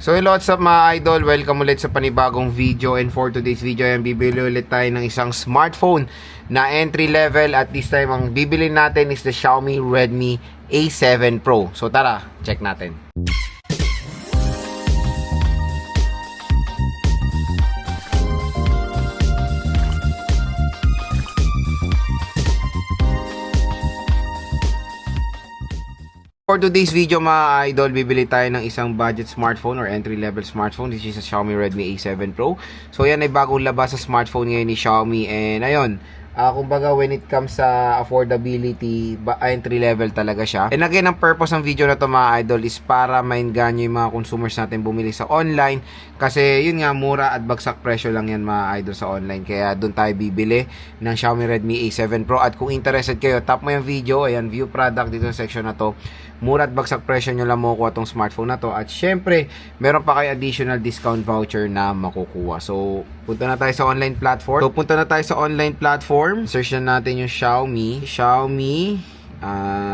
So hello, what's up mga idol? Welcome ulit sa panibagong video, and for today's video ay bibili ulit tayo ng isang smartphone na entry level, at this time ang bibili natin is the Xiaomi Redmi A7 Pro. So tara, check natin. For today's video mga idol, bibili tayo ng isang budget smartphone or entry-level smartphone. This is a Xiaomi Redmi A7 Pro. So yan ay bagong labas sa smartphone ngayon ni Xiaomi, and ayun, kumbaga when it comes sa affordability, entry-level talaga siya. And again, ang purpose ng video na to mga idol is para maengganyo yung mga consumers natin bumili sa online. Kasi yun nga, mura at bagsak presyo lang yan mga idol sa online. Kaya doon tayo bibili ng Xiaomi Redmi A7 Pro. At kung interested kayo, tap mo yung video, ayan, view product dito sa section na to. Mura at bagsak presyo nyo lang makukuha tong smartphone na to. At syempre, meron pa kayo additional discount voucher na makukuha. So, punta na tayo sa online platform. Search na natin yung Xiaomi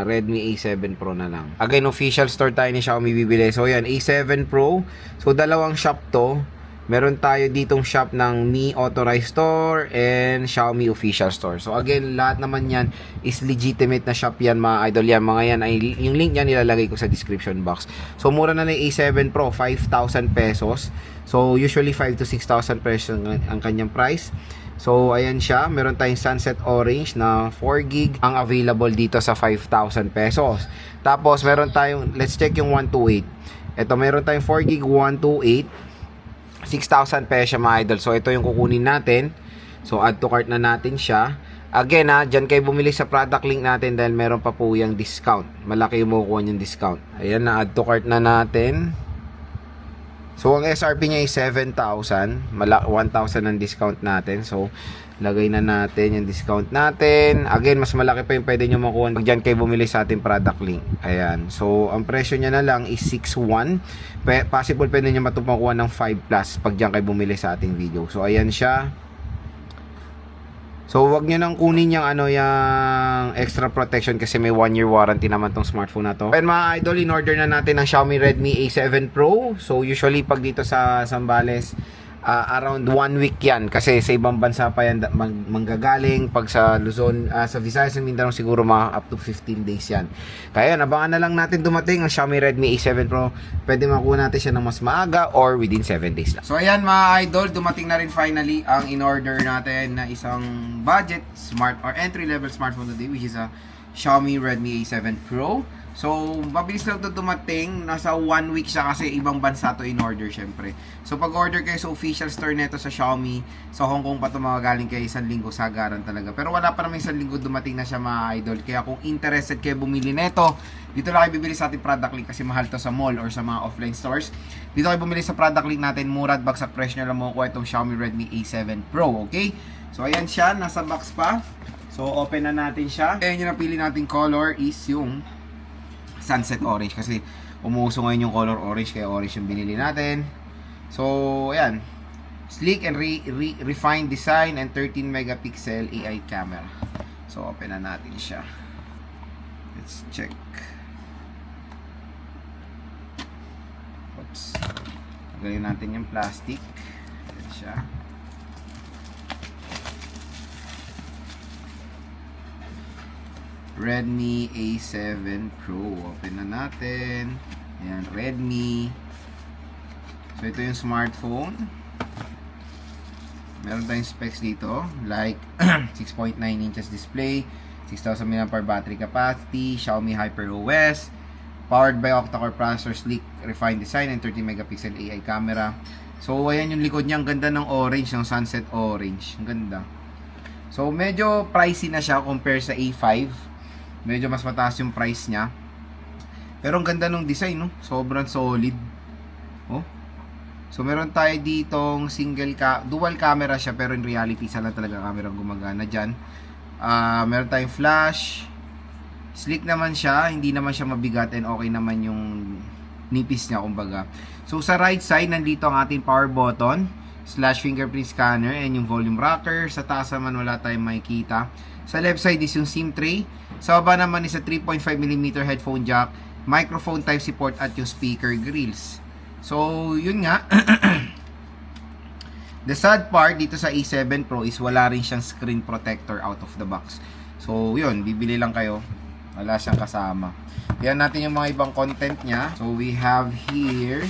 Redmi A7 Pro na lang. Again, official store tayo ni Xiaomi bibili. So, yan, A7 Pro. So, dalawang shop to. Meron tayo ditong shop ng Mi Authorized Store and Xiaomi Official Store. So again, lahat naman yan is legitimate na shop yan mga idol. Yan, mga yan, ay, yung link yan nilalagay ko sa description box. So mura na ng A7 Pro, 5,000 pesos. So usually 5 to 6,000 pesos ang kanyang price. So ayan siya, meron tayong Sunset Orange na 4GB ang available dito sa 5,000 pesos. Tapos meron tayong, let's check yung 128. Ito, meron tayong 4GB 128, 6,000 pesos mga idol. So ito yung kukunin natin. So add to cart na natin siya. Again dyan kayo bumili sa product link natin dahil meron pa po yung discount. Malaki yung makukuha yung discount. Ayan na, add to cart na natin. So ang SRP niya ay 7,000. 1,000 ang discount natin. So lagay na natin yung discount natin. Again, mas malaki pa yung pwede nyo makuha pag dyan kayo bumili sa ating product link. Ayan. So ang presyo niya na lang is 6,100. Possible pwede nyo matumakuha ng 5 plus pag dyan kayo bumili sa ating video. So ayan siya. So wag niyo nang kunin yung yung extra protection kasi may 1 year warranty naman tong smartphone na to. And mga idol, in order na natin ang Xiaomi Redmi A7 Pro. So usually pag dito sa Zambales, around 1 week yan kasi sa ibang bansa pa yan manggagaling. Pag sa Luzon, sa Visayas and Mindanao siguro mga up to 15 days yan. Kaya yan, abangan na lang natin dumating ang Xiaomi Redmi A7 Pro. Pwede makuha natin siya ng mas maaga or within 7 days lang. So ayan mga idol, dumating na rin finally ang in-order natin na isang budget smart or entry level smartphone today, which is a Xiaomi Redmi A7 Pro. So, mabilis lang ito dumating. Nasa 1 week siya kasi ibang bansa to in order syempre. So, pag order kayo sa official store neto sa Xiaomi, sa Hong Kong pa ito magagaling kayo 1 linggo, sagaran talaga. Pero wala pa naman 1 linggo dumating na siya mga idol. Kaya kung interested kayo bumili neto, dito lang kayo bibili sa ating product link kasi mahal to sa mall or sa mga offline stores. Dito kayo bumili sa product link natin, mura at bagsak presyo na lang makukuha itong Xiaomi Redmi A7 Pro, okay? So, ayan siya, nasa box pa. So, open na natin siya. Ayan yung napili nating color is yung Sunset Orange kasi umuuso ngayon yung color orange, kaya orange yung binili natin. So ayan, sleek and refined design and 13 megapixel AI camera. So open na natin siya. Let's check. Oops, tanggalin natin yung plastic. Ayan siya. Redmi A7 Pro. Open na natin. Ayan, Redmi. So, ito yung smartphone. Meron tayong specs dito. Like, 6.9 inches display, 6,000 mAh battery capacity, Xiaomi HyperOS, powered by octa-core processor, sleek, refined design, and 30 megapixel AI camera. So, ayan yung likod niya. Ang ganda ng orange, ng sunset orange. Ang ganda. So, medyo pricey na siya compare sa A5. Medyo mas mataas yung price niya. Pero ang ganda ng design, no? Sobrang solid. Oh. So meron tayo ditong dual camera siya, pero in reality isa lang talaga camera gumagana diyan. Meron tayong flash. Sleek naman siya, hindi naman siya mabigat, and okay naman yung nipis niya kumbaga. So sa right side nandito ang ating power button, /fingerprint scanner, and yung volume rocker. Sa taas naman wala tayong makikita. Sa left side is yung SIM tray. Sa baba naman is a 3.5mm headphone jack, microphone Type-C port at yung speaker grills. So, yun nga. The sad part dito sa A7 Pro is wala rin siyang screen protector out of the box. So, yun, bibili lang kayo. Wala siyang kasama. Yan natin yung mga ibang content niya. So, we have here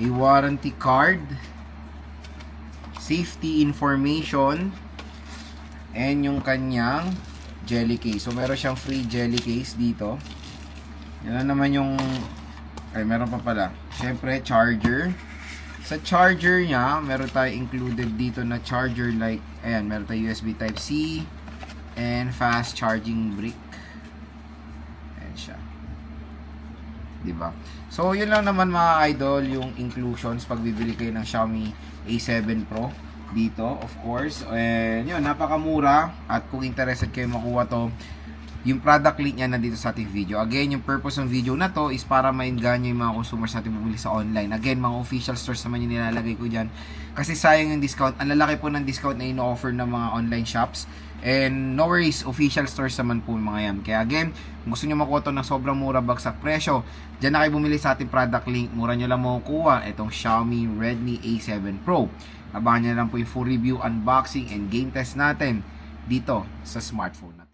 a warranty card, safety information, and yung kanyang jelly case. So, meron siyang free jelly case dito. Yan naman yung... Ay, meron pa pala. Siyempre, charger. Sa charger niya, meron tayo included dito na charger like, ayan, meron tayo USB Type-C and fast charging brick. Ayan siya. Diba? So, yun lang naman mga idol, yung inclusions pag bibili kayo ng Xiaomi A7 Pro dito, of course. And yun, napakamura. At kung interested kayo makuha to, yung product link niya nandito sa ating video. Again, yung purpose ng video na to is para maingganyo yung mga consumers natin bumili sa online. Again, mga official stores naman yung nilalagay ko dyan. Kasi sayang yung discount. Ang lalaki po ng discount na ino-offer ng mga online shops. And no worries, official stores naman po mga yan. Kaya again, kung gusto nyo makuha to ng sobrang mura bagsak presyo, dyan na kayo bumili sa ating product link. Mura nyo lang makukuha itong Xiaomi Redmi A7 Pro. Abangan nyo lang po yung full review, unboxing, and game test natin dito sa smartphone natin.